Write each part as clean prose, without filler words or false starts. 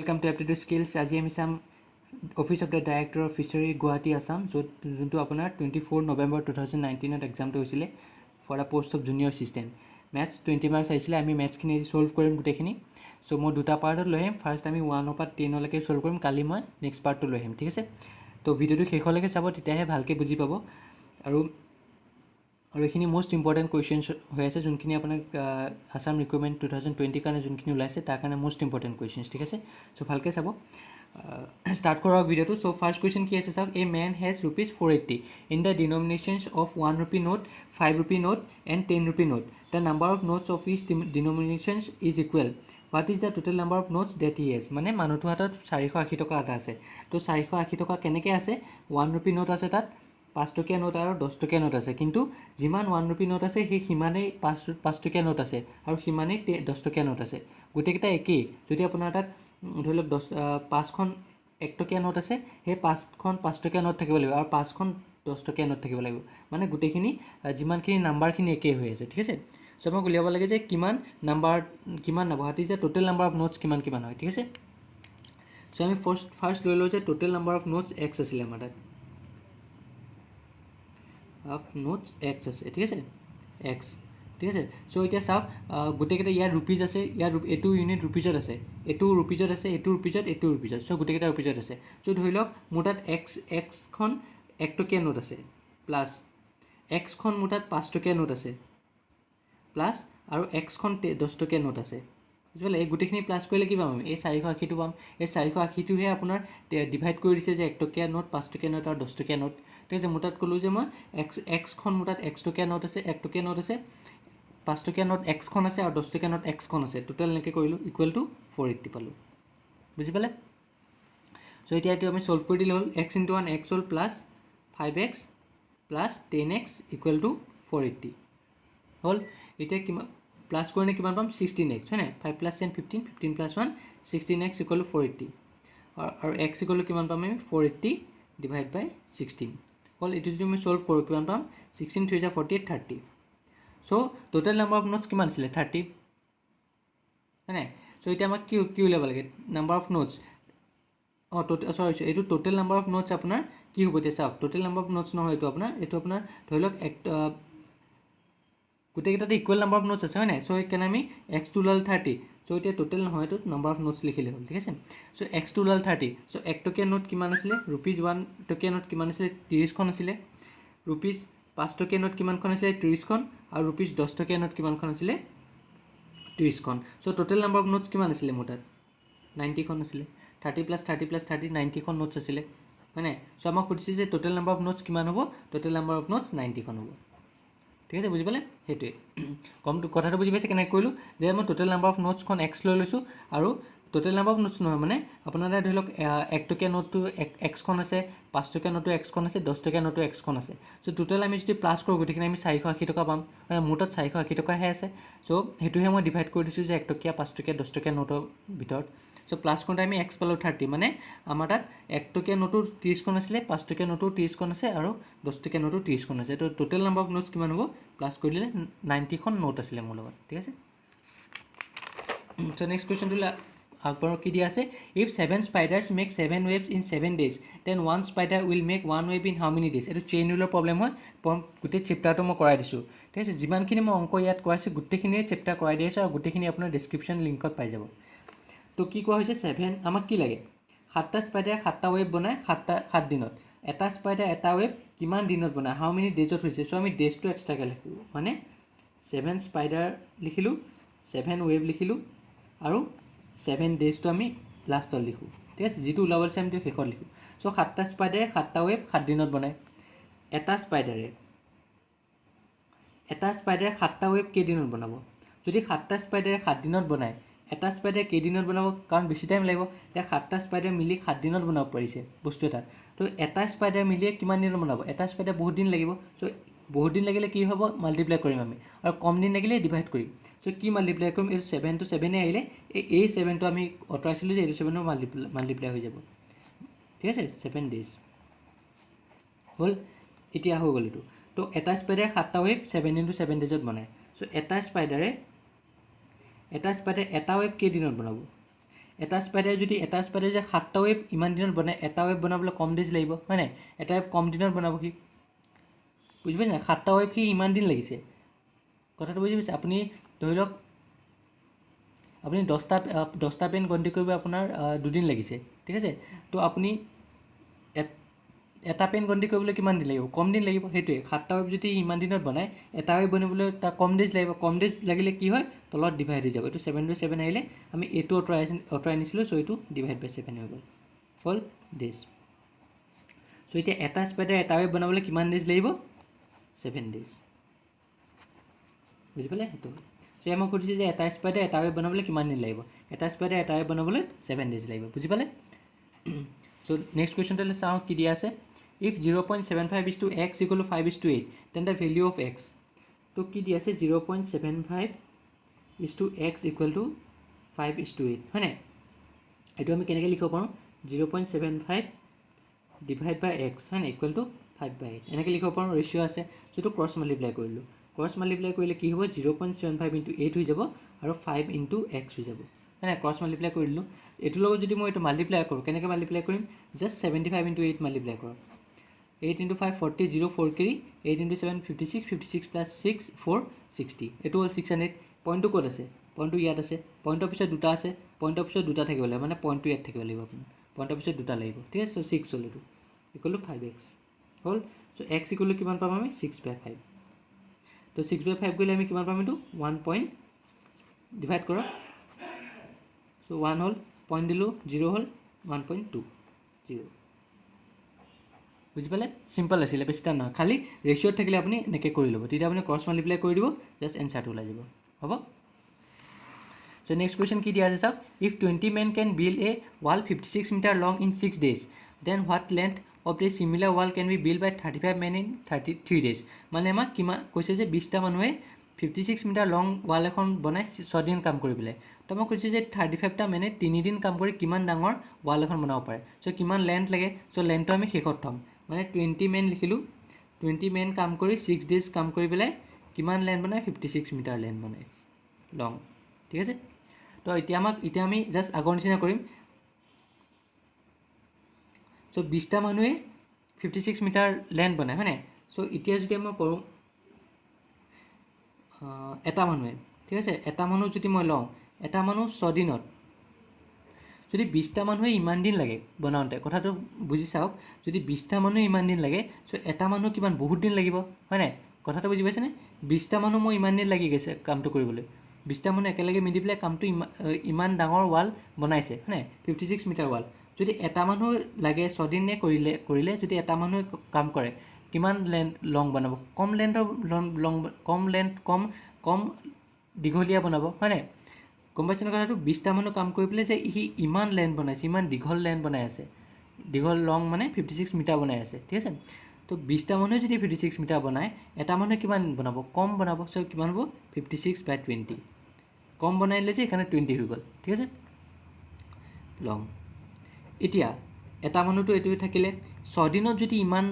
Welcome to Aptitude Skills. আজি আমি চাম office of the director of fishery Guwahati Assam যোনটো আপোনাৰ 24 নৱেম্বৰ 2019 এক্সামটো হৈছিলে for the post of junior assistant maths 20 marks আহিছিলে আমি মেথছখিনি ছল্ভ কৰিম গোটেইখিনি চ' মই দুটা পাৰ্টত লৈ আহিম ফাৰ্ষ্ট আমি 1 পৰা 10লৈকে ছল্ভ কৰিম কালি মই নেক্সট পাৰ্টটো লৈ আহিম ঠিক আছে তো ভিডিঅ'টো শেষলৈকে চাব তেতিয়াহে ভালকৈ বুজি পাব আৰু এইখিনি মোষ্ট ইম্পৰ্টেণ্ট কুৱেশ্যনছ হৈ আছে যোনখিনি আপোনাক আছাম ৰিকুৱাৰমেণ্ট 2020 কাৰণে যোনখিনি ওলাইছে তাৰ কাৰণে মোষ্ট ইম্পৰ্টেণ্ট কুৱেশ্যনছ ঠিক আছে চ' ভালকৈ চাব ষ্টাৰ্ট কৰক ভিডিঅ'টো চ' ফাৰ্ষ্ট কুৱেশ্যন কি আছে চাওক a man has ₹480 in the denominations of 1 rupee note 5 rupee note and 10 rupee note the number of notes of each denominations is equal what is the total number of notes that he has মানে মানুহটোৰ হাতত 480 টকা এটা আছে তো 480 টকা কেনেকৈ আছে 1 rupee নোট আছে তাত 5 টকীয়া নোট আৰু 10 টকীয়া নোট আছে কিন্তু যিমান 1 rupee নোট আছে সেই সিমানেই 5 টকীয়া নোট আছে আৰু সিমানেই 10 টকীয়া নোট আছে গোটেইকেইটা একেই যদি আপোনাৰ তাত ধৰি লওক 5খন 1 টকীয়া নোট আছে সেই 5খন 5 টকীয়া নোট থাকিব লাগিব আৰু 5খন 10 টকীয়া নোট থাকিব লাগিব মানে গোটেইখিনি যিমানখিনি নাম্বাৰখিনি একেই হৈ আছে ঠিক আছে চ' আমাক উলিয়াব লাগে যে কিমান number what is the total number of notes কিমান হয় ঠিক আছে চ' আমি ফাৰ্ষ্ট লৈ লওঁ যে total number of notes x আছিলে আমাৰ তাত অফ নোটছ এক্স আছে ঠিক আছে এক্স ঠিক আছে চ' এতিয়া চাওক গোটেইকেইটা ইয়াৰ ৰুপিজ আছে ইয়াৰ এইটো ইউনিট ৰুপিজত আছে এইটো ৰুপিজত আছে এইটো ৰুপিজত চ' গোটেইকেইটা ৰুপিজত আছে চ' ধৰি লওক মোৰ তাত এক্সখন 1 টকীয়া নোট আছে প্লাছ এক্সখন মোৰ তাত 5 টকীয়া নোট আছে প্লাছ আৰু এক্সখন 10 টকীয়া নোট আছে বুজিলে এই গোটেইখিনি প্লাছ কৰিলে কি পাম আমি এই 480টো পাম এই 480টোহে আপোনাৰ ডিভাইড কৰি দিছে যে 1 টকীয়া নোট 5 টকীয়া নোট আৰু 10 টকীয়া নোট ঠিক আছে মোৰ তাত ক'লোঁ যে মই এক্সখন মোৰ তাত 1 টকীয়া নোট আছে 1 টকীয়া নোট আছে 5 টকীয়া নোট এক্সখন আছে আৰু 10 টকীয়া নোট এক্সখন আছে টোটেল এনেকৈ কৰিলোঁ ইকুৱেল টু 480 পালোঁ বুজি পালে চ' এতিয়া এইটো আমি ছল্ভ কৰি দিলে হ'ল x × 1 x হ'ল plus 5x plus 10x equal to 480 হ'ল এতিয়া কিমান প্লাছ কৰিলে কিমান পাম 16x হয়নে 5 + 10 15 15 + 1 16x ইকুৱেল টু 480 আৰু x ইকুৱেল টু কিমান পাম আমি 480 ডিভাইড বাই 16 হ'ল এইটো যদি আমি ছল্ভ কৰোঁ কিমান পাম 16 3 × 48 30 চ' টোটেল নাম্বাৰ অফ নোটছ কিমান আছিলে 30 হয়নে চ' এতিয়া আমাক কি উলিয়াব লাগে নাম্বাৰ অফ নোটছ চৰি এইটো টোটেল নাম্বাৰ অফ নোটছ আপোনাৰ কি হ'ব এতিয়া চাওক টোটেল নাম্বাৰ অফ নোটছ নহয় এইটো আপোনাৰ ধৰি লওক গোটেইকেইটাতে ইকুৱেল নাম্বাৰ অফ নোটছ আছে হয় নাই চ' সেইকাৰণে আমি এক্সটো ওলাল 30 চ' এতিয়া টোটেল নহয় এইটো নাম্বাৰ অফ নোটছ লিখিলে হ'ল ঠিক আছে চ' এক্সটো ওলাল 30 চ' 1 টকীয়া নোট কিমান আছিলে ₹1 টকীয়া নোট কিমান আছিলে 30খন আছিলে ₹5 টকীয়া নোট কিমানখন আছিলে 30খন আৰু ₹10 টকীয়া নোট কিমানখন আছিলে 30খন চ' টোটেল নাম্বাৰ অফ নোটছ কিমান আছিলে মোৰ তাত 90খন আছিলে 30 + 30 + 30 90খন নোটছ আছিলে হয় নাই চ' আমাক সুধিছে যে টোটেল নাম্বাৰ অফ নোটছ কিমান হ'ব টোটেল নাম্বাৰ অফ নোটছ 90খন হ'ব ঠিক আছে বুজি পালে সেইটোৱে কথাটো বুজি পাইছে কেনেকৈ কৰিলোঁ যে মই টোটেল নাম্বাৰ অফ নোটছখন এক্স লৈ লৈছোঁ আৰু টোটেল নাম্বাৰ অফ নোটছ নহয় মানে আপোনাৰ ধৰি লওক 1 টকীয়া নোটটো এক্সখন আছে 5 টকীয়া নোটটো এক্সখন আছে 10 টকীয়া নোটটো এক্সখন আছে চ' টোটেল আমি যদি প্লাছ কৰোঁ গোটেইখিনি আমি 480 টকা পাম মানে মোৰ তাত 480 টকাহে আছে চ' সেইটোহে মই ডিভাইড কৰি দিছোঁ যে 1 টকীয়া 5 টকীয়া 10 টকীয়া নোটৰ ভিতৰত চ' প্লাছ কৰোঁতে আমি এক্স পালোঁ 30 মানে আমাৰ তাত 1 টকীয়া নোটো 30খন আছিলে 5 টকীয়া নোটো 30খন আছে আৰু 10 টকীয়া নোটো 30খন আছে তো টোটেল নাম্বাৰ অফ নোটছ কিমান হ'ব প্লাছ কৰি দিলে 90খন নোট আছিলে মোৰ লগত ঠিক আছে চ' নেক্সট কুৱেশ্যনটো আগবাৰৰ কি দিয়া আছে if 7 spiders make 7 waves in 7 days then 1 spider will make 1 wave in how many days এইটো চেইন ৰুলৰ প্ৰব্লেম হয় গোটেই চেপ্টাৰটো মই কৰাই দিছোঁ ঠিক আছে যিমানখিনি মই অংক ইয়াত কৰাইছোঁ গোটেইখিনিয়ে চেপ্টাৰ কৰাই দি আছোঁ আৰু গোটেইখিনি আপোনাৰ ডেছক্ৰিপশ্যন লিংকত পাই যাব তো কি কোৱা হৈছে 7 আমাক কি লাগে 7টা স্পাইডাৰে 7টা ৱেভ বনায় 7 দিনত এটা স্পাইডাৰ এটা ৱেভ কিমান দিনত বনায় হাউ মেনি ডেজত হৈছে চ' আমি ডেজটো এক্সট্ৰাকৈ লিখিলোঁ মানে 7 স্পাইডাৰ লিখিলোঁ 7 ৱেভ লিখিলোঁ আৰু 7 ডেজটো আমি লাষ্টত লিখোঁ ঠিক আছে যিটো ওলাব দিছে আমি শেষত লিখোঁ চ' 7টা স্পাইডাৰে 7টা ৱেভ 7 দিনত বনায় এটা স্পাইডাৰে 7টা ৱেভ কেইদিনত বনাব যদি 7টা স্পাইডাৰে 7 দিনত বনায় এটা স্পাইডাৰে কেইদিনত বনাব কাৰণ বেছি টাইম লাগিব এতিয়া 7টা স্পাইডাৰ মিলি 7 দিনত বনাব পাৰিছে বস্তু এটা তো এটা স্পাইডাৰ মিলিয়ে কিমান দিনত বনাব এটা স্পাইডাৰ বহুত দিন লাগিব চ' বহুত দিন লাগিলে কি হ'ব মাল্টিপ্লাই কৰিম আমি আৰু কম দিন লাগিলে ডিভাইড কৰিম চ' কি মাল্টিপ্লাই কৰিম এইটো 7 to 7 আহিলে এই 7টো আমি আঁতৰাইছিলোঁ যে এইটো 7ৰ মাল্টিপ্লাই হৈ যাব ঠিক আছে 7 ডেজ হ'ল এতিয়া হৈ গ'ল এইটো তো এটা স্পাইডাৰে 7টা ৱেভ 7 × 7 ডেজত বনায় চ' এটা স্পাইডাৰে এটা ৱেভ কেইদিনত বনাব এটা স্পাইডাৰ যদি এটা স্পাইডাৰ যে 7টা ৱেব ইমান দিনত বনায়, এটা ৱেব বনাবলৈ কম ডেজ লাগিব হয় নাই, এটা ৱেব কম দিনত বনাব সি, বুজি পাইছে নাই, 7টা ৱেব সি ইমান দিন লাগিছে, কথাটো বুজি পাইছে। আপুনি ধৰি লওক আপুনি 10টা পেন গন্তি কৰিব আপোনাৰ 2 দিন লাগিছে, ঠিক আছে। তো আপুনি এটা পেন গন্তি কৰিবলৈ কিমান দিন লাগিব, কম দিন লাগিব, সেইটোৱে 7টা ৱেব যদি ইমান দিনত বনায়, এটা ৱেব বনাবলৈ তাৰ কম ডেজ লাগিব, কম ডেজ লাগিলে কি হয় তলত ডিভাইড হৈ যাব, এইটো 7/7 আহিলে আমি এইটো আঁতৰাই নিছিলোঁ, চ' এইটো ডিভাইড বাই 7 হৈ গ'ল, হ'ল ডেজ। চ' এতিয়া এটা স্পাইডাৰ এটা ৱেব বনাবলৈ কিমান ডেজ লাগিব, 7 ডেজ, বুজি পালে সেইটো। চ' মই সুধিছোঁ যে এটা স্পাইডাৰ এটা ৱেব বনাবলৈ কিমান দিন লাগিব, এটা স্পাইডাৰ এটা ৱেব বনাবলৈ 7 ডেজ লাগিব, বুজি পালে। চ' নেক্সট কুৱেশ্যনটোলৈ চাওঁ কি দিয়া আছে। If 0.75 is to x equal to 5 is to 8, then the value of x, তো কি দিয়া আছে 0.75 is to x equal to 5 is to 8 হয় নাই, এইটো আমি কেনেকৈ লিখিব পাৰোঁ 0.75 ডিভাইড বাই এক্স হয় নাই ইকুৱেল টু 5/8 এনেকৈ লিখিব পাৰোঁ, ৰেচিঅ' আছে, যিটো ক্ৰছ মাল্টিপ্লাই কৰিলোঁ, ক্ৰছ মাল্টিপ্লাই কৰিলে কি হ'ব 0.75 into 8 হৈ যাব আৰু 5 into x হৈ যাব হয় নাই, ক্ৰছ মাল্টিপ্লাই কৰি দিলোঁ। এইটোৰ লগত যদি মই এইটো মাল্টিপ্লাই কৰোঁ, কেনেকৈ মাল্টিপ্লাই কৰিম, জাষ্ট 75 into 8 মাল্টিপ্লাই কৰক, 8 into 5 40, 0 4 কেৰি, 8 into 7 56, 56 plus 6 4 60, এইটো হ'ল 600। পইণ্টটো ক'ত আছে, পইণ্টটো ইয়াত আছে, পইণ্টৰ পিছত দুটা আছে, পইণ্টৰ পিছত দুটা থাকিব লাগিব, মানে পইণ্টটো ইয়াত থাকিব লাগিব আপোনাৰ, পইণ্টৰ পিছত দুটা লাগিব, ঠিক আছে। চ' 6 হ'ল এইটো ইকুৱেল টু 5x হ'ল। চ' x ইকুৱেল টু কিমান পাম আমি 6/5, তো 6/5 কৰিলে আমি কিমান পাম, এইটো 1 ডিভাইড কৰক, চ' 1 হ'ল, পইণ্ট দিলোঁ 0 হ'ল 1.20, বুজি পালে, চিম্পল আছিলে, বেছি টান নহয়, খালি ৰেচিঅ'ত থাকিলে আপুনি এনেকৈ কৰি ল'ব, তেতিয়া আপুনি ক্ৰছ মাল্টিপ্লাই কৰি দিব, জাষ্ট এনচাৰটো ওলাই যাব, হ'ব। চ' নেক্সট কুৱেশ্যন কি দিয়া আছে চাওক। If 20 men can build a wall 56 meter long in 6 days, then what length of the similar wall can be built by 35 men in 33 days, মানে আমাক কিমান কৈছে যে 20টা মানুহে 56 মিটাৰ লং ৱাল এখন বনাই 6 দিন কাম কৰি পেলাই, তো মই কৈছোঁ যে 35টা মেনে 3 দিন কাম কৰি কিমান ডাঙৰ ৱাল এখন বনাব পাৰে, চ' কিমান লেন্থ লাগে, চ' লেন্থটো আমি শেষত থ'ম, মানে 20 মেন লিখিলোঁ, 20 মেন কাম কৰি 6 ডেজ কাম কৰি পেলাই কিমান লেন্থ বনায় 56 মিটাৰ লেন্থ বনায় লং, ঠিক আছে। তো এতিয়া আমি জাষ্ট আগৰ নিচিনা কৰিম, চ' 20টা মানুহে 56 মিটাৰ লেন্থ বনায় হয় নাই, চ' এতিয়া যদি মই কৰোঁ এটা মানুহে, ঠিক আছে, এটা মানুহ যদি মই লওঁ, এটা মানুহ 6 দিনত, যদি 20টা মানুহে ইমান দিন লাগে বনাওঁতে, কথাটো বুজি চাওক, যদি 20টা মানুহে ইমান দিন লাগে, চ' এটা মানুহ কিমান বহুত দিন লাগিব হয় নাই, কথাটো বুজি পাইছেনে, 20টা মানুহ মোৰ ইমান দিন লাগি গৈছে কামটো কৰিবলৈ, 20টা মানুহ একেলগে মিলি পেলাই কামটো ইমান ডাঙৰ ৱাল বনাইছে হয় নাই 56 মিটাৰ ৱাল, যদি এটা মানুহ লাগে 6 দিনে কৰিলে যদি এটা মানুহে কাম কৰে কিমান লেন্থ লং বনাব, কম লেন্থৰ লং, কম দীঘলীয়া বনাব হয় নাই, গম পাইছেনে কথাটো, 20টা মানুহ কাম কৰি পেলাই যে সি ইমান লেন্থ বনাইছে, ইমান দীঘল লেন্থ বনাই আছে, দীঘল লং মানে 56 মিটাৰ বনাই আছে, ঠিক আছে। তো 20টা মানুহে যদি 56 মিটাৰ বনায়, এটা মানুহে কিমান বনাব, কম বনাব, চ' কিমান হ'ব 56/20, কম বনাইলে যে সেইকাৰণে 20 হৈ গ'ল, ঠিক আছে লং। এতিয়া এটা মানুহটো এইটোৱে থাকিলে 6 দিনত যদি ইমান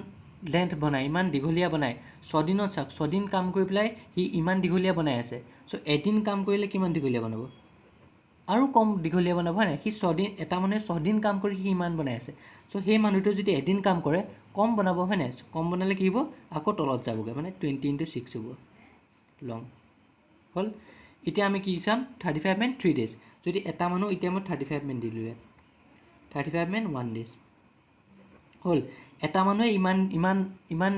লেন্থ বনায়, ইমান দীঘলীয়া বনায়, 6 দিনত চাওক 6 দিন কাম কৰি পেলাই সি ইমান দীঘলীয়া বনাই আছে, চ' এদিন কাম কৰিলে কিমান দীঘলীয়া বনাব, আৰু কম দীঘলীয়া বনাব হয় নাই, সি 6 দিন, এটা মানুহে 6 দিন কাম কৰি সি ইমান বনাই আছে, চ' সেই মানুহটোৱে যদি এদিন কাম কৰে কম বনাব হয় নাই, কম বনালে কি হ'ব আকৌ তলত যাবগৈ, মানে 20 into 6 হ'ব লং হ'ল। এতিয়া আমি কি চাম 35 men 3 days, যদি এটা মানুহ, এতিয়া মই 35 men দিলোঁ ইয়াত, 35 men 1 days হ'ল। এটা মানুহে ইমান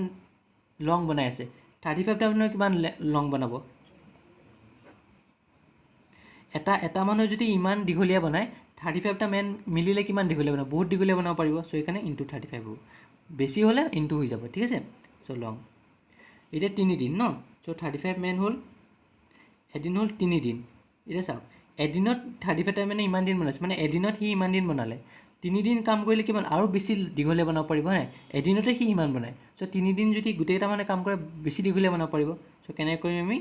লং বনাই আছে, 35টা মানুহে কিমান লং বনাব, এটা মানুহে যদি ইমান দীঘলীয়া বনায় 35টা মেন মিলিলে কিমান দীঘলীয়া বনাব, বহুত দীঘলীয়া বনাব পাৰিব, চ' সেইকাৰণে ইনটু 35 হ'ব, বেছি হ'লে ইনটু হৈ যাব, ঠিক আছে। চ' লং এতিয়া 3 দিন ন, চ' 35 মেন হ'ল, এদিন হ'ল 3 দিন, এতিয়া চাওক এদিনত 35টা মানে ইমান দিন বনাইছে, মানে এদিনত সি ইমান দিন বনালে, 3 দিন কাম কৰিলে কিমান আৰু বেছি দীঘলীয়া বনাব পাৰিব হয় নাই, এদিনতে সি ইমান বনায়, চ' 3 দিন যদি গোটেইকেইটা মানে কাম কৰে বেছি দীঘলীয়া বনাব পাৰিব, চ' কেনেকৈ কৰিম আমি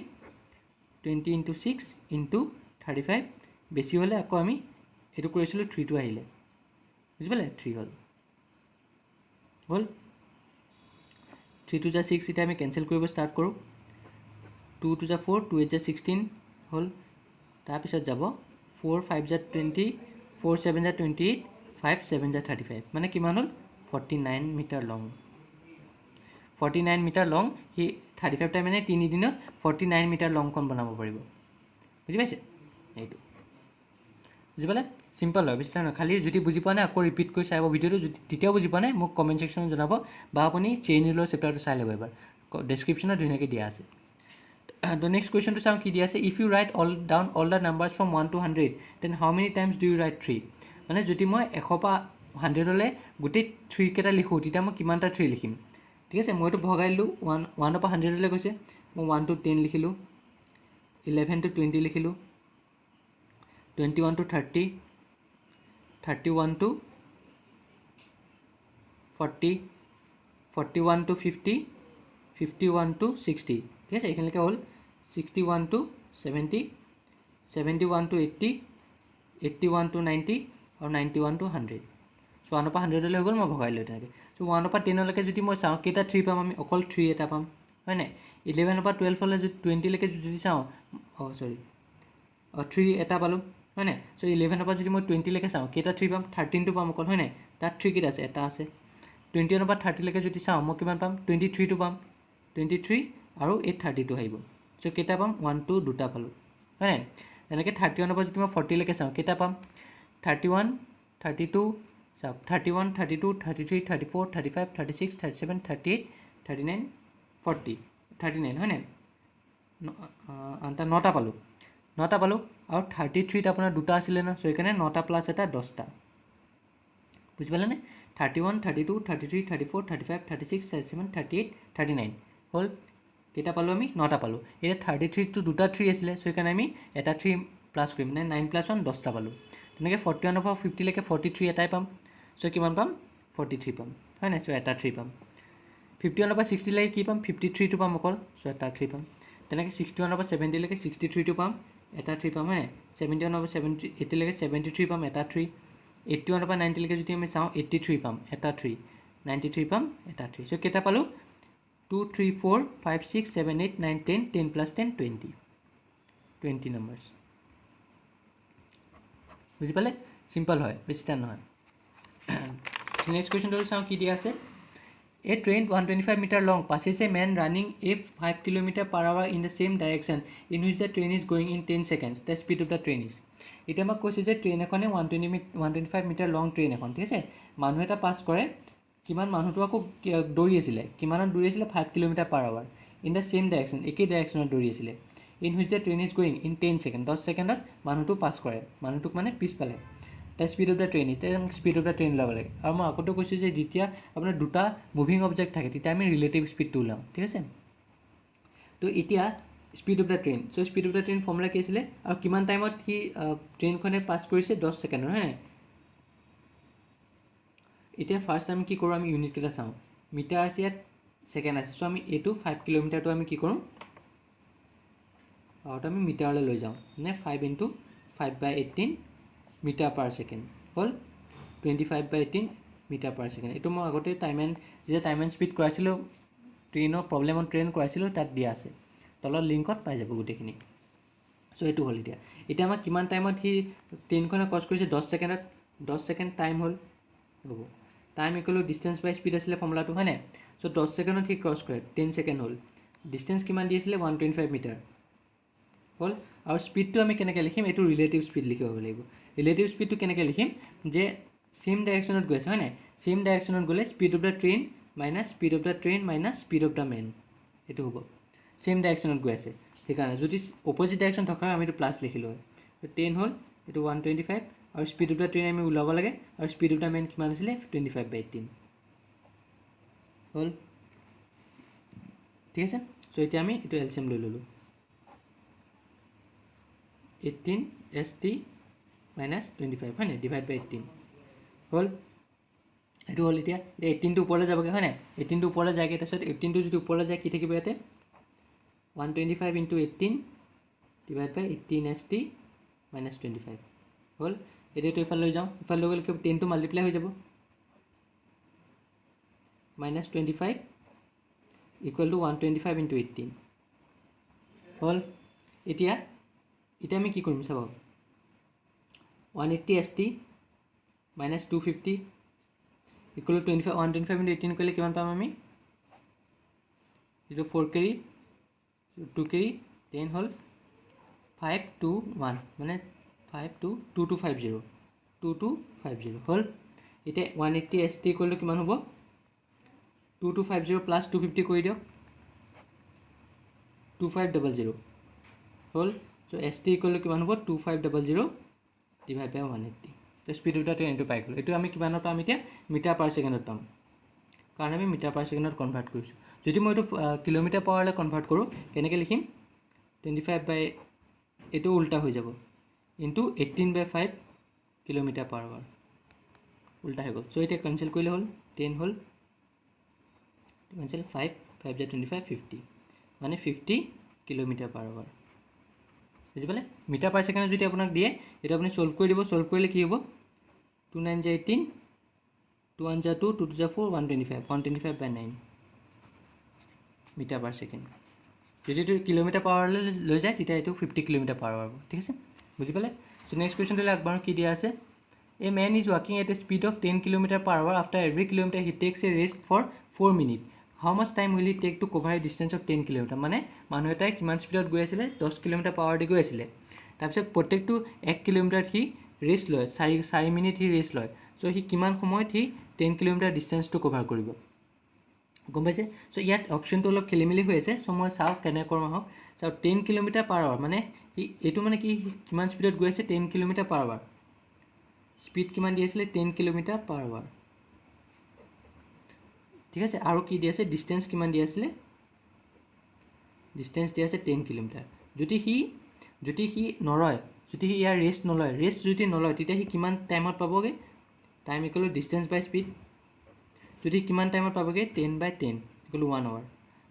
20 into 6 into 35, বেছি হ'লে আকৌ আমি এইটো কৰিছিলোঁ 3টো আহিলে, বুজি পালে 3 হ'ল 3 2 6, এতিয়া আমি কেঞ্চেল কৰিব ষ্টাৰ্ট কৰোঁ, 2 2 4, 2 8 16 হ'ল, তাৰপিছত যাব 4 5 20, 4 7 যা 28 5 7 যা 35 মানে কিমান হ'ল 49 মিটাৰ লং 49 মিটাৰ লং সি 35 টাইম মানে 3 দিনত 49 মিটাৰ লংখন বনাব পাৰিব বুজি পাইছে এইটো বুজি পালে সিম্পল হয় বেছি নহয় খালি যদি বুজি পোৱা নাই আকৌ ৰিপিট কৰি চাব ভিডিঅ'টো যদি তেতিয়াও বুজি পোৱা নাই মোক কমেণ্ট ছেকশ্যনত জনাব বা আপুনি চেইন ৰুলৰ চেপ্টাৰটো চাই ল'ব এবাৰ ডেছক্ৰিপশ্যনত ধুনীয়াকৈ দিয়া আছে the next question to sound কি দিয়া আছে if you write all down all the numbers from 1 to 100 then how many times do you write 3 মানে যদি মই 100 পৰা 100 লৈ গোটেই 3 কেটা লিখো তেতিয়া মই কিমানটা 3 লিখিম ঠিক আছে মইতো ভগাই দিলোঁ 1 পৰা 100 লৈ গৈছে মই 1 to 10 লিখিলোঁ 11 to 20 লিখিলোঁ 21 to 30 31 to 40 41 to 50 51 to 60 ঠিক আছে এইখিনিলৈকে হ'ল 61 to 70 71 to 80 81 to 90 আৰু 91 to 100 চ' 1 পৰা 100 লৈ হৈ গ'ল মই ভগাই লৈ তেনেকৈ চ' 1 পৰা 10 লৈকে যদি মই চাওঁ কেইটা 3 পাম আমি অকল 3 এটা পাম হয় নাই 11 পৰা 12 লৈ যদি 20 লৈকে যদি চাওঁ 3 এটা পালোঁ হয় নাই চ' 11 পৰা যদি মই 20 লৈকে চাওঁ কেইটা 3 পাম 13টো পাম অকল হয় নাই তাত 3 কেইটা আছে এটা আছে 21 পৰা 30 লৈকে যদি চাওঁ মই কিমান পাম 23টো পাম 23 আৰু 32 আহিব চ' কেইটা পাম 1 2 দুটা পালোঁ হয় নাই এনেকৈ 31 পৰা যদি মই 40 লৈকে চাওঁ কেইটা পাম 31 32 চাওক 31 32 33 34 35 36 37 38 39 40 39 হয় নাই আনটা 9টা পালোঁ আৰু 33ত আপোনাৰ দুটা আছিলে ন চ' সেইকাৰণে 9টা প্লাছ এটা 10টা বুজি পালেনে 31 32 33 34 35 36 37 38 39 হ'ল কেইটা পালোঁ আমি 9টা পালোঁ এতিয়া 33টো দুটা 3 আছিলে চ' সেইকাৰণে আমি এটা 3 প্লাছ কৰিম মানে 9 প্লাছ 1 10টা পালোঁ তেনেকৈ 41 পৰা 50 লৈকে 43 এটাই পাম চ' কিমান পাম 43 পাম হয় নাই চ' এটা 3 পাম 51 পৰা 60 লৈকে কি পাম 53টো পাম অকল চ' এটা 3 পাম তেনেকৈ 61 পৰা 70 লৈকে 63টো পাম এটা 3 পাম হয় নাই 71 পৰা 80 লৈকে 73 পাম এটা 3 81 পৰা 90 লৈকে যদি আমি চাওঁ 83 পাম এটা 3 93 পাম এটা 3 চ' কেইটা পালোঁ 2 3 4 5 6 7 8 9 10 10 plus 10 20 numbers বুজি পালে সিম্পল হয় বেছি টান নহয় নেক্সট কুৱেশ্যনটো চাওঁ কি দিয়া আছে A train 125 meter long passes a man running a 5 km/h in the same direction in which the train is going in 10 seconds. The speed of the train is. এতিয়া আমাক কৈছে যে ট্ৰেইন এখনে 125 মিটাৰ লং train এখন ঠিক আছে মানুহ এটা পাছ কৰে কিমান মানুহটো আকৌ দৌৰি আছিলে কিমানত দৌৰি আছিলে 5 km/h in the same direction একেই ডাইৰেকশ্যনত দৌৰি আছিলে in which the train is going in 10 second 10 ছেকেণ্ডত মানুহটো পাছ কৰে মানুহটোক মানে পিছফালে the speed of the train is speed of the train ওলাব লাগে আৰু মই আগতে কৈছোঁ যে যেতিয়া আপোনাৰ দুটা মুভিং অবজেক্ট থাকে তেতিয়া আমি ৰিলেটিভ স্পীডটো ওলাওঁ ঠিক আছে তো এতিয়া speed of the train so' speed of the train formula কি আছিলে আৰু কিমান টাইমত সি ট্ৰেইনখনে পাছ কৰিছে 10 ছেকেণ্ডৰ হয় নাই এতিয়া ফাৰ্ষ্ট আমি কি কৰোঁ আমি ইউনিটকেইটা চাওঁ মিটাৰ আছে ইয়াত ছেকেণ্ড আছে চ' আমি এইটো 5 কিলোমিটাৰটো আমি কি কৰোঁ আৰু আমি মিটাৰলৈ লৈ যাওঁ নে 5 × 5/18 মিটাৰ পাৰ ছেকেণ্ড হ'ল 25/18 মিটাৰ পাৰ ছেকেণ্ড এইটো মই আগতে যেতিয়া টাইম এণ্ড স্পীড কৰাইছিলোঁ ট্ৰেইনৰ প্ৰব্লেম অন ট্ৰেইন কৰাইছিলোঁ তাত দিয়া আছে তলত লিংকত পাই যাব গোটেইখিনি চ' এইটো হ'ল এতিয়া আমাক কিমান টাইমত সি ট্ৰেইনখনে ক্ৰছ কৰিছে 10 ছেকেণ্ডত 10 ছেকেণ্ড টাইম হ'ল হ'ব time equal distance by speed আছিলে ফৰ্মুলাটো হয় নাই চ' 10 ছেকেণ্ডত সি ক্ৰছ কৰে 10 ছেকেণ্ড হ'ল ডিষ্টেঞ্চ কিমান দি আছিলে 125 মিটাৰ হ'ল আৰু স্পীডটো আমি কেনেকৈ লিখিম এইটো ৰিলেটিভ স্পীড লিখিব লাগিব ৰিলেটিভ স্পীডটো কেনেকৈ লিখিম যে ছেইম ডাইৰেকশ্যনত গৈ আছে হয় নাই ছেইম ডাইৰেকশ্যনত গ'লে speed of the train minus speed of the train minus speed of the man এইটো হ'ব ছেইম ডাইৰেকশ্যনত গৈ আছে সেইকাৰণে যদি অপ'জিট ডাইৰেকশ্যন থকা আমি এইটো প্লাছ লিখিলোঁ হয় 10 হ'ল এইটো 125 আৰু স্পীড অফ দ্য ট্ৰেইন আমি ওলাব লাগে আৰু স্পীড অফ দ্য মেন কিমান আছিলে 25/18 হ'ল ঠিক আছে চ' এতিয়া আমি এইটো এলচিএম লৈ ল'লোঁ 18 ST মাইনাছ 25 হয় নাই /18 হ'ল এইটো হ'ল এতিয়া 18টো ওপৰলৈ যাবগৈ হয় নাই 18টো ওপৰলৈ যায়গৈ তাৰপিছত 18টো যদি ওপৰলৈ যায় কি থাকিব ইয়াতে 125 × 18 /18 ST মাইনাছ 25 হ'ল এতিয়াতো ইফালে লৈ যাওঁ ইফালে লৈ গ'লে 10টো মাল্টিপ্লাই হৈ যাব মাইনাছ 25 ইকুৱেল টু 125 × 18 হ'ল এতিয়া আমি কি কৰিম চাব 180 ST minus 250 equal to 25 125 into 18 কৰিলে কিমান পাম আমি যিটো 4 কেৰি 2 কেৰি 10 হ'ল 521 মানে 2250 2250 হ'ল এতিয়া 180 ST কৰিলে কিমান হ'ব 2250 প্লাছ 250 কৰি দিয়ক 2500 হ'ল চ' ST ইকুৱেল টু কিমান হ'ব 2500 ডিভাইড বাই 180 তো স্পীড দুটাটো এইটো পাই গ'লোঁ এইটো আমি কিমানত পাম এতিয়া মিটাৰ পাৰ ছেকেণ্ডত পাম কাৰণ আমি মিটাৰ পাৰ ছেকেণ্ডত কনভাৰ্ট কৰিছোঁ যদি মই এইটো কিলোমিটাৰ পাৱাৰলৈ কনভাৰ্ট কৰোঁ কেনেকৈ লিখিম 25 বাই এইটো উল্টা হৈ যাব ইনটু 18/5 কিলোমিটাৰ পাৰ আৱাৰ উল্টা হৈ গ'ল চ' এতিয়া কেঞ্চেল কৰিলে হ'ল 10 হ'ল কেঞ্চেল 5 5 × 25 50 মানে 50 কিলোমিটাৰ পাৰ আৱাৰ বুজি পালে মিটাৰ পাৰ ছেকেণ্ডত যদি আপোনাক দিয়ে এইটো আপুনি ছল্ভ কৰি দিব ছল্ভ কৰিলে কি হ'ব 2 9 × 18 2 1 × 2 2 2 × 4 125/9 মিটাৰ পাৰ ছেকেণ্ড যদি এইটো কিলোমিটাৰ পাৱাৰলৈ লৈ যায় তেতিয়া এইটো 50 কিলোমিটাৰ পাৰ আৱাৰ হ'ব ঠিক আছে বুজি পালে চ' নেক্সট কুৱেশ্যনটোলৈ আগবাঢ়ো কি দিয়া আছে এ মেন ইজ ৱাকিং at a speed of 10 kilometre per hour after every kilometre he takes a rest for 4 minute how much time will he take to cover a distance of 10 kilometre মানে মানুহ এটাই কিমান স্পীডত গৈ আছিলে 10 kilometre power দি গৈ আছিলে তাৰপিছত প্ৰত্যেকটো 1 কিলোমিটাৰত সি ৰেষ্ট লয় 4 মিনিট সি ৰেষ্ট লয় চ' সি কিমান সময়ত সি 10 কিলোমিটাৰ ডিষ্টেঞ্চটো কভাৰ কৰিব গম পাইছে চ' ইয়াত অপশ্যনটো অলপ খেলি মেলি হৈ আছে চ' মই চাওক কেনেকৈ কৰোঁ আহক চাওক 10 কিলোমিটাৰ পাৰ আৱাৰ মানে এইটো মানে কি কিমান স্পীডত গৈ আছে 10 কিলোমিটাৰ পাৰ আৱাৰ স্পীড কিমান দি আছিলে 10 কিলোমিটাৰ পাৰ আৱাৰ ঠিক আছে আৰু কি দি আছে ডিষ্টেঞ্চ কিমান দি আছিলে ডিষ্টেঞ্চ দি আছে 10 কিলোমিটাৰ যদি সি নৰয় যদি সি ইয়াৰ ৰেষ্ট নলয় তেতিয়া সি কিমান টাইমত পাবগৈ time equal to distance by speed যদি কিমান টাইমত পাবগৈ 10/10 ইকুৱেল টু 1 আৱাৰ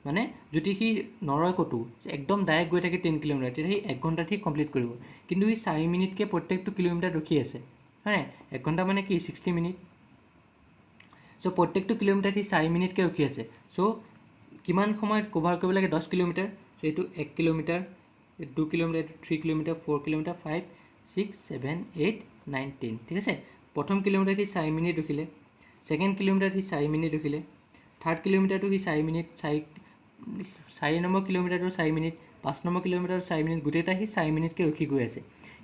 মানে যদি সি নৰয় ক'তো একদম ডাইৰেক্ট গৈ থাকে 10 কিলোমিটাৰ তেতিয়া সি 1 ঘণ্টাত সি কমপ্লিট কৰিব কিন্তু সি 4 মিনিটকৈ প্ৰত্যেকটো কিলোমিটাৰ ৰখি আছে হয় 1 ঘণ্টা মানে কি 60 মিনিট চ' প্ৰত্যেকটো কিলোমিটাৰত সি 4 মিনিটকৈ ৰখি আছে চ' কিমান সময়ত কভাৰ কৰিব লাগে 10 কিলোমিটাৰ চ' এইটো 1 কিলোমিটাৰ 2 কিলোমিটাৰ 3 কিলোমিটাৰ 4 কিলোমিটাৰ 5 6 7 8 9 10 ঠিক আছে প্ৰথম কিলোমিটাৰত সি 4 মিনিট ৰখিলে ছেকেণ্ড কিলোমিটাৰত সি 4 মিনিট ৰখিলে থাৰ্ড কিলোমিটাৰটো সি 4 মিনিট 4 নম্বৰ কিলোমিটাৰটো 4 মিনিট 5 নম্বৰ কিলোমিটাৰটো 4 মিনিট গোটেইটা সি 4 মিনিটকৈ ৰখি গৈ আছে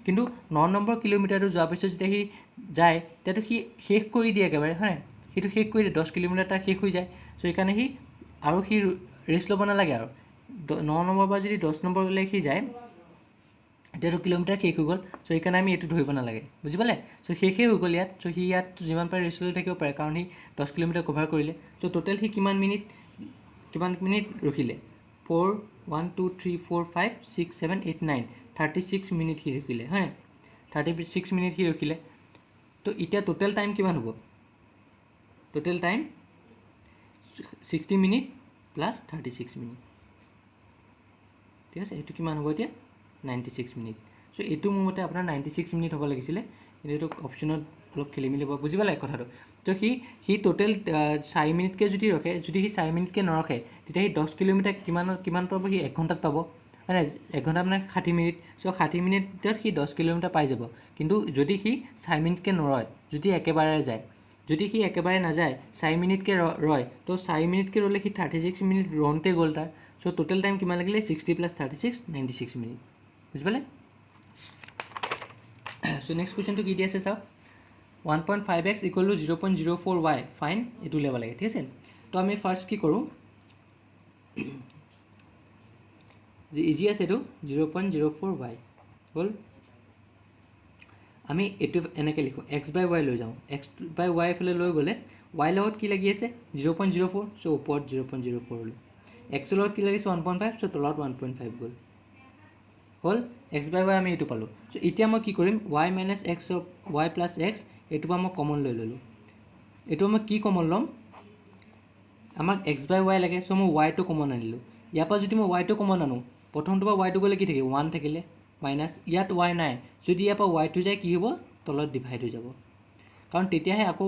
কিন্তু 9 নম্বৰ কিলোমিটাৰটো যোৱাৰ পিছত যেতিয়া সি যায় তেতিয়াতো সি শেষ কৰি দিয়ে একেবাৰে হয় সেইটো শেষ কৰি দিয়ে 10 কিলোমিটাৰ তাৰ শেষ হৈ যায় চ' সেইকাৰণে সি ৰেষ্ট ল'ব নালাগে আৰু 9 নম্বৰ পৰা যদি 10 নম্বৰলৈ সি যায় এতিয়াতো কিলোমিটাৰ শেষ হৈ গ'ল চ' সেইকাৰণে আমি এইটো ধৰিব নালাগে বুজি পালে চ' শেষেই হৈ গ'ল ইয়াত চ' সি ইয়াত যিমান পাৰে ৰেষ্ট লৈ থাকিব পাৰে কাৰণ সি 10 কিলোমিটাৰ কভাৰ কৰিলে চ' টোটেল সি কিমান মিনিট ৰখিলে 4 1 2 3 4 5 6 7 8 9 36 মিনিট সি ৰখিলে হয় 36 মিনিট সি ৰখিলে তো এতিয়া টোটেল টাইম কিমান হ'ব total time 60 minute plus 36 minute ঠিক আছে এইটো কিমান হ'ব এতিয়া 96 মিনিট চ' এইটো মোৰ মতে আপোনাৰ 96 মিনিট হ'ব লাগিছিলে কিন্তু এইটো অপশ্যনত অলপ খেলি মেলি হ'ব বুজি পালে কথাটো তো সি টোটেল 4 মিনিটকৈ যদি ৰখে যদি সি 4 মিনিটকৈ নৰখে তেতিয়া সি 10 কিলোমিটাৰ কিমান পাব সি 1 ঘণ্টাত পাব মানে 1 ঘণ্টা মানে 60 মিনিট চ' 60 মিনিটত সি 10 কিলোমিটাৰ পাই যাব কিন্তু যদি সি 4 মিনিটকৈ নৰয় যদি একেবাৰে যায় যদি সি একেবাৰে নাযায় 4 মিনিটকৈ ৰয় তো 4 মিনিটকৈ ৰ'লে সি 36 মিনিট ৰওঁতে গ'ল তাৰ চ' টোটেল টাইম কিমান লাগিলে 60 + 36 96 মিনিট বুজি পালে চ' নেক্সট কুৱেশ্যনটো কি দি আছে চাওক 1.5x = 0.04y ফাইন এইটো উলিয়াব লাগে ঠিক আছে তো আমি ফাৰ্ষ্ট কি কৰোঁ যে ইজি আছে এইটো 0.04y হ'ল আমি এইটো এনেকৈ লিখোঁ x/y লৈ যাওঁ x/y এফালে লৈ গ'লে y লগত কি লাগি আছে 0.04 চ' ওপৰত 0.04 হ'ল x লগত কি লাগিছে 1.5 চ' তলত 1.5 গ'ল হ'ল x/y আমি এইটো পালোঁ চ' এতিয়া মই কি কৰিম y - x y + x এইটোৰ পৰা মই কমন লৈ ল'লোঁ এইটো মই কি কমন ল'ম আমাক x/y লাগে চ' মই y টো কমন আনিলোঁ ইয়াৰ পৰা যদি মই y টো কমন আনো প্ৰথমটোৰ পৰা y টো গ'লে কি থাকিব 1 থাকিলে মাইনাছ ইয়াত y নাই যদি ইয়াৰ পৰা y টো যায় কি হ'ব তলত ডিভাইড হৈ যাব কাৰণ তেতিয়াহে আকৌ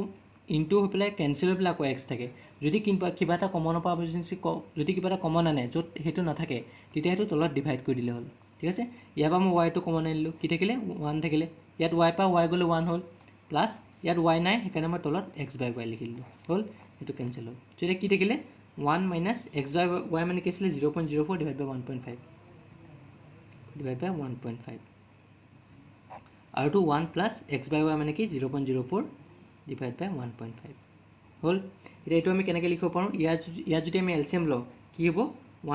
ইনটু হৈ পেলাই কেঞ্চেল হৈ পেলাই আকৌ x থাকে যদি কিবা এটা কমনৰ পৰা যদি কিবা এটা কমন আনে য'ত সেইটো নাথাকে তেতিয়া সেইটো তলত ডিভাইড কৰি দিলে হ'ল ঠিক আছে ইয়াৰ পৰা মই y টো কমন আনিলোঁ কি থাকিলে 1 থাকিলে ইয়াত y পৰা y গ'লে 1 হ'ল প্লাছ ইয়াত y নাই সেইকাৰণে মই তলত x/y লিখি দিলোঁ হ'ল এইটো কেঞ্চেল হ'ল চ' এতিয়া কি থাকিলে 1 মাইনাছ x/y মানে কি আছিলে 0.04 ডিভাইড বাই 1.5 ডিভাইড বাই 1.5 আৰু এইটো 1 প্লাছ x/y মানে কি 0.04 ডিভাইড বাই 1.5 হ'ল এতিয়া এইটো আমি কেনেকৈ লিখিব পাৰোঁ ইয়াত যদি আমি এলচিএম লওঁ কি হ'ব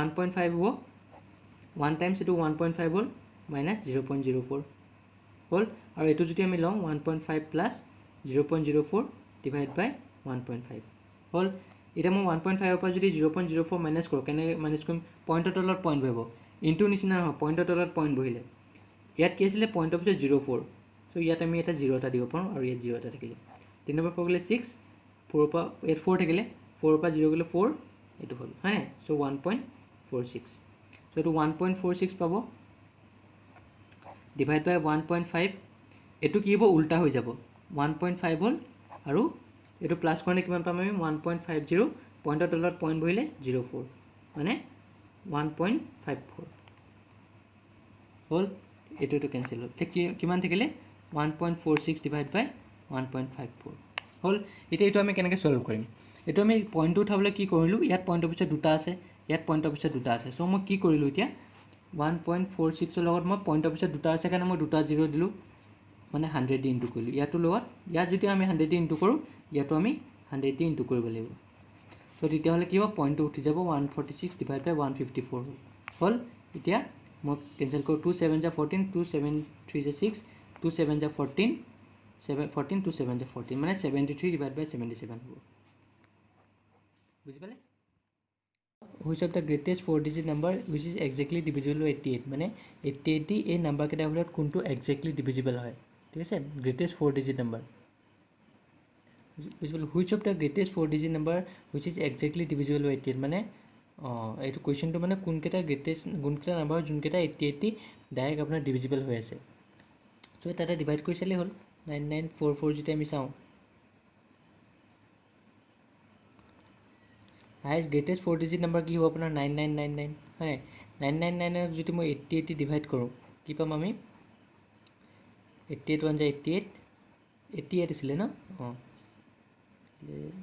1.5 হ'ব 1 টাইমছ এইটো 1.5 হ'ল মাইনাছ 0.04 হ'ল আৰু এইটো যদি আমি লওঁ 1.5 প্লাছ 0.04 ডিভাইড বাই 1.5 হ'ল এতিয়া মই 1.5ৰ পৰা যদি 0.04 মাইনাছ কৰোঁ কেনেকৈ মাইনাছ কৰিম পইণ্টৰ তলত পইণ্ট বহিব ইনটু নিচিনা নহয় পইণ্টৰ তলত পইণ্ট বহিলে ইয়াত কি আছিলে পইণ্টৰ পিছত 0.4 চ' ইয়াত আমি এটা 0 এটা দিব পাৰোঁ আৰু ইয়াত 0 এটা থাকিলে 3 নম্বৰ পৰা গ'লে 6 4ৰ পৰা ইয়াত 4 থাকিলে 4ৰ পৰা 0 গ'লে 4 এইটো হ'ল হয়নে চ' 1.46 চ' এইটো 1.46 পাব ডিভাইড বাই 1.5 এইটো কি হ'ব উল্টা হৈ যাব 1.5 হ'ল আৰু এইটো প্লাছ কৰিলে কিমান পাম আমি 1.50 পইণ্টৰ তলত পইণ্ট বহিলে 0.4 মানে 1.54 হ'ল এইটো কেঞ্চেল হ'ল এতিয়া কিমান থাকিলে 1.46 ডিভাইড বাই 1.54 হ'ল এতিয়া এইটো আমি কেনেকৈ ছল্ভ কৰিম এইটো আমি পইণ্টটো উঠাবলৈ কি কৰিলোঁ ইয়াত পইণ্টৰ পিছত দুটা আছে ইয়াত পইণ্টৰ পিছত দুটা আছে চ' মই কি কৰিলোঁ এতিয়া 1.46ৰ লগত মই পইণ্টৰ পিছত দুটা আছে কাৰণে মই দুটা 0 দিলোঁ মানে 100 দি ইনটু কৰিলোঁ ইয়াতো লগত ইয়াত যদি আমি 100 দি ইনটু কৰোঁ ইয়াতো আমি 100 দি ইনটু কৰিব লাগিব চ' তেতিয়াহ'লে কি হ'ব পইণ্টটো উঠি যাব 146 ডিভাইড বাই 154 হ'ল এতিয়া মই কেঞ্চেল কৰোঁ 2 7 যা 14 2 7 3 যা 6 2 7 যা 14 14 2 7 যা 14 মানে 73 ডিভাইড বাই 77 হ'ব বুজি পালে which of the greatest 4-digit number which is exactly divisible by 88 মানে 88 দি এই নাম্বাৰকেইটাৰ ভিতৰত কোনটো exactly divisible হয় ঠিক আছে greatest 4-digit number which of the greatest 4-digit number which is exactly divisible by 88 মানে এইটো কুৱেশ্যনটো মানে কোনকেইটা গ্ৰেটেষ্ট কোনকেইটা নাম্বাৰ যোনকেইটা 88 দি ডাইৰেক্ট আপোনাৰ ডিভিজিবল হৈ আছে চ' তাতে ডিভাইড কৰি চালেই হ'ল 9944 যেতিয়া আমি চাওঁ হায়েষ্ট গ্ৰেটেষ্ট 4-digit নাম্বাৰ কি হ'ব আপোনাৰ 9999 হয় 9999 যদি মই 88 ডিভাইড কৰোঁ কি পাম আমি 88 1 যা 88 88 আছিলে ন অঁ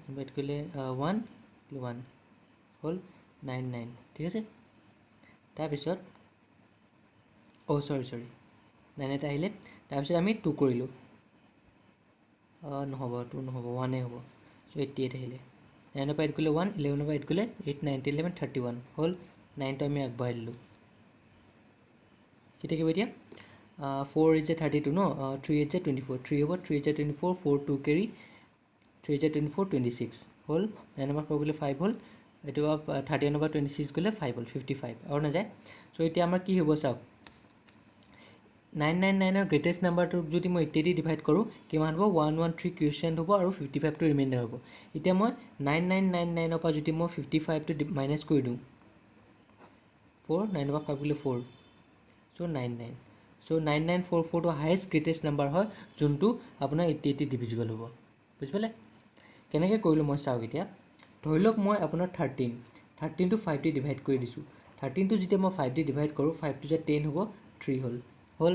ডিভাইড কৰিলে 1 1 হ'ল 99 ঠিক আছে তাৰপিছত চৰি 9 এটা আহিলে তাৰপিছত আমি 2 কৰিলোঁ নহ'ব 2 নহ'ব 1 হ'ব চ' 88 আহিলে 9 পৰা 8 কৰিলে 1 11 পৰা 8 কৰিলে 8 9 11 31 হ'ল 9টো আমি আগবঢ়াই দিলোঁ কি থাকিব এতিয়া 4 8 32 ন 3 8 24 3 হ'ব 3 8 24 4 2 কেৰি 3 8 24 26 হ'ল 9 পৰা 4 গ'লে 5 হ'ল এইটো 31 পৰা 26 গ'লে 5 হ'ল 55 আৰু নাযায় চ' এতিয়া আমাৰ কি হ'ব চাওক 999ৰ গ্ৰেটেষ্ট নাম্বাৰটোক যদি মই 80 দি ডিভাইড কৰোঁ কিমান হ'ব 113 কুৱেশ্যন হ'ব আৰু 55টো ৰিমাইণ্ডাৰ হ'ব এতিয়া মই 9999ৰ পৰা যদি মই 55টো মাইনাছ কৰি দিওঁ 4 9 পৰা 5 গ'লে 4 চ' 99 চ' 9944টো হায়েষ্ট গ্ৰেটেষ্ট নাম্বাৰ হয় যোনটো আপোনাৰ 80 ডিভিজিবল হ'ব বুজি পালে কেনেকৈ কৰিলোঁ মই চাওক এতিয়া ধৰি লওক মই আপোনাৰ 13টো 5 দি ডিভাইড কৰি দিছোঁ 13টো যেতিয়া মই 5 দি ডিভাইড কৰোঁ 5টো যে 10 হ'ব 3 হ'ল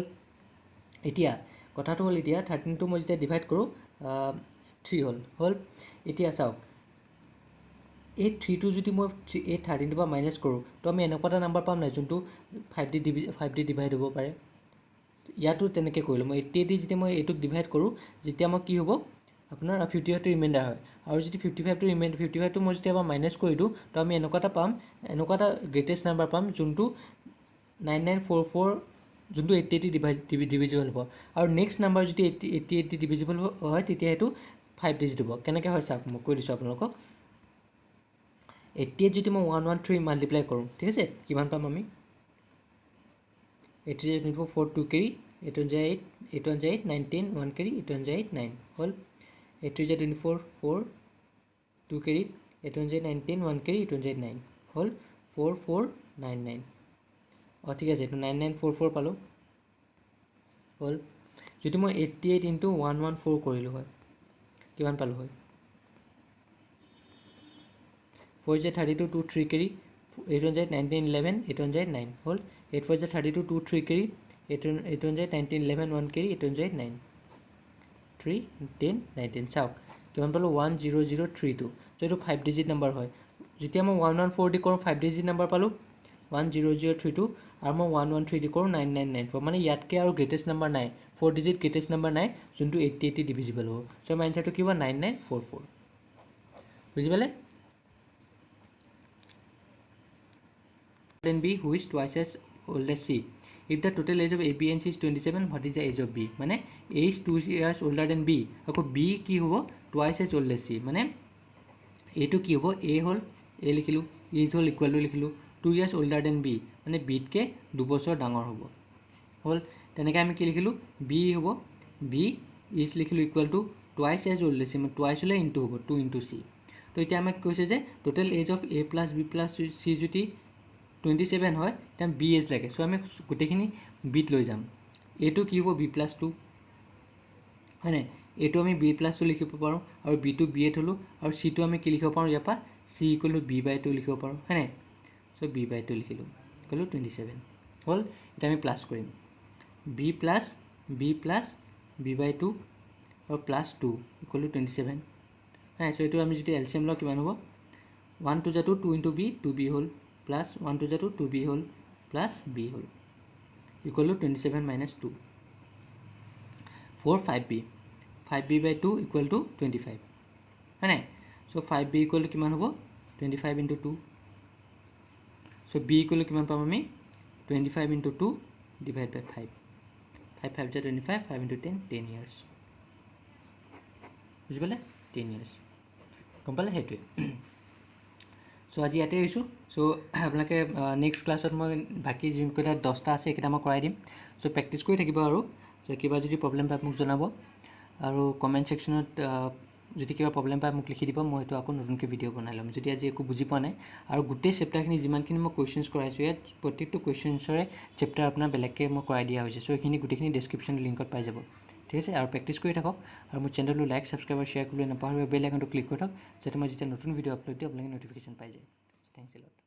এতিয়া কথাটো হ'ল এতিয়া 13টো মই যেতিয়া ডিভাইড কৰোঁ 3 হ'ল এতিয়া চাওক এই 3টো যদি মই এই 13টোৰ পৰা মাইনাছ কৰোঁ তো আমি এনেকুৱা এটা নাম্বাৰ পাম নাই যোনটো 5 দি ডিভাইড হ'ব পাৰে ইয়াতো তেনেকৈ কৰিলোঁ মই 80 দি যেতিয়া মই এইটোক ডিভাইড কৰোঁ যেতিয়া মই কি হ'ব আপোনাৰ 55টো ৰিমাইণ্ডাৰ হয় আৰু যদি 55টো মই যেতিয়া এবাৰ মাইনাছ কৰি দিওঁ তো আমি এনেকুৱা এটা গ্ৰেটেষ্ট নাম্বাৰ পাম যোনটো 9944 যোনটো 88 ডিভিজিবল হ'ব আৰু নেক্সট নাম্বাৰ যদি 88 ডিভিজিবল হয় তেতিয়া সেইটো 5 ডিজিট হ'ব কেনেকৈ হয় চাওক মই কৈ দিছোঁ আপোনালোকক 88 যদি মই 113 মাল্টিপ্লাই কৰোঁ ঠিক আছে কিমান পাম আমি 80 24 4 2 কেৰি 8 1 8 8 1 8 9 10 1 কেৰি 8 1 8 9 হ'ল 8 3 24 4 2 কেৰি 8 1 9 10 1 কেৰি 8 1 9 হ'ল 4 4 9 9 ঠিক আছে এইটো 9944 পালোঁ হ'ল যদি মই 88 ইনটু 114 কৰিলোঁ হয় কিমান পালোঁ হয় 4 32 2 3 কেৰি 8 1 19 11 8 1 9 হ'ল 8 4 32 2 3 কেৰি 8 1 19 11 1 কেৰি 8 1 9 3 10 19 চাওক কিমান পালোঁ 10032 চ' এইটো 5 ডিজিট নাম্বাৰ হয় যেতিয়া মই 114 দি কৰোঁ 5 ডিজিট নাম্বাৰ পালোঁ 10032 আৰু মই 113 দি কৰোঁ 9994 মানে ইয়াতকৈ আৰু গ্ৰেটেষ্ট নাম্বাৰ নাই 4 ডিজিট গ্ৰেটেষ্ট নাম্বাৰ নাই যোনটো 80 ডিভিজিবল হ'ব চ' আমাৰ এনচাৰটো কি হ'ব 9944 বুজি পালে then B who is twice as old as C. If the total age of A, B and C is 27, what is the age of B? माने A is 2 years older than B. अको B की होगा twice as old as C. माने A तो की होगा A होल A लिखिलु is होल equal to लिखिलु 2 years older than B. माने B के 2 बছৰ ডাঙৰ হ'ব होल তেনেকৈ আমি কি লিখিলু B होगा B is লিখিলু equal to twice as old as C. মানে twice হলে into होगा 2 into C. तो এতিয়া আমাক কৈছে যে total age of A plus B plus C যদি 27 হয় তেম বি এজ লাগে সো আমি গোটেইখিনি বিট লৈ যাম এটো কি হ'ব বি প্লাছ 2 হয়নে এটো আমি বি প্লাছ 2 লিখিব পাৰোঁ আৰু বি টু বি এ থলো আৰু সি টু আমি কি লিখিব পাৰোঁ ইয়াৰ পৰা C equal to B by 2 লিখিব পাৰোঁ হয়নে সো বি বাই 2 লিখিলোঁ ইকুৱেল টু 27 হ'ল এটা আমি প্লাছ কৰিম বি প্লাছ বি বাই 2 আৰু প্লাছ 2 ইকুৱেল টু 27 হ্যাঁ সো এইটো আমি যদি এলচিএম লওঁ কিমান হ'ব 1 to 2 into b 2b হ'ল plus 1 to 2b whole plus b whole equal to 27 minus 2 4 5b 5b by 2 equal to 25 है ना so 5b equal to किमान होगा 25 into 2 so b equal to किमान पाम हमें 25 into 2 divided by 5 5 5 is 25 5 into 10 years বুঝি পালে 10 years গম পালে হেতুৱে সো আজি ইয়াতে আহিছোঁ সো আপোনালোকে নেক্সট ক্লাছত মই বাকী যোনকেইটা 10টা আছে এইকেইটা মই কৰাই দিম সো প্ৰেক্টিছ কৰি থাকিব আৰু সো কিবা যদি প্ৰব্লেম পায় মোক জনাব আৰু কমেণ্ট ছেকশ্যনত যদি কিবা প্ৰব্লেম পায় মোক লিখি দিব মই এইটো আকৌ নতুনকৈ ভিডিঅ' বনাই ল'ম যদি আজি একো বুজি পোৱা নাই আৰু গোটেই চেপ্টাৰখিনি যিমানখিনি মই কুৱেশ্যনছ কৰাইছোঁ ইয়াত প্ৰত্যেকটো কুৱেশ্যনছৰে চেপ্টাৰ আপোনাৰ বেলেগকৈ মই কৰাই দিয়া হৈছে সো এইখিনি গোটেইখিনি ডেছক্ৰিপশ্যন লিংকত পাই যাব ঠিক আছে আৰু প্ৰেক্টিছ কৰি থাকক আৰু মোৰ চেনেলটো লাইক ছাবস্ক্ৰাইব আৰু শ্বেয়াৰ কৰিবলৈ নাপাহৰিব বেল আইকনটো ক্লিক কৰি থাকক যাতে মই যেতিয়া নতুন ভিডিঅ' আপলোড দিওঁ আপোনালোকে ন'টিফিকেশ্যন পাই যায় থ্যাংকছ এ লট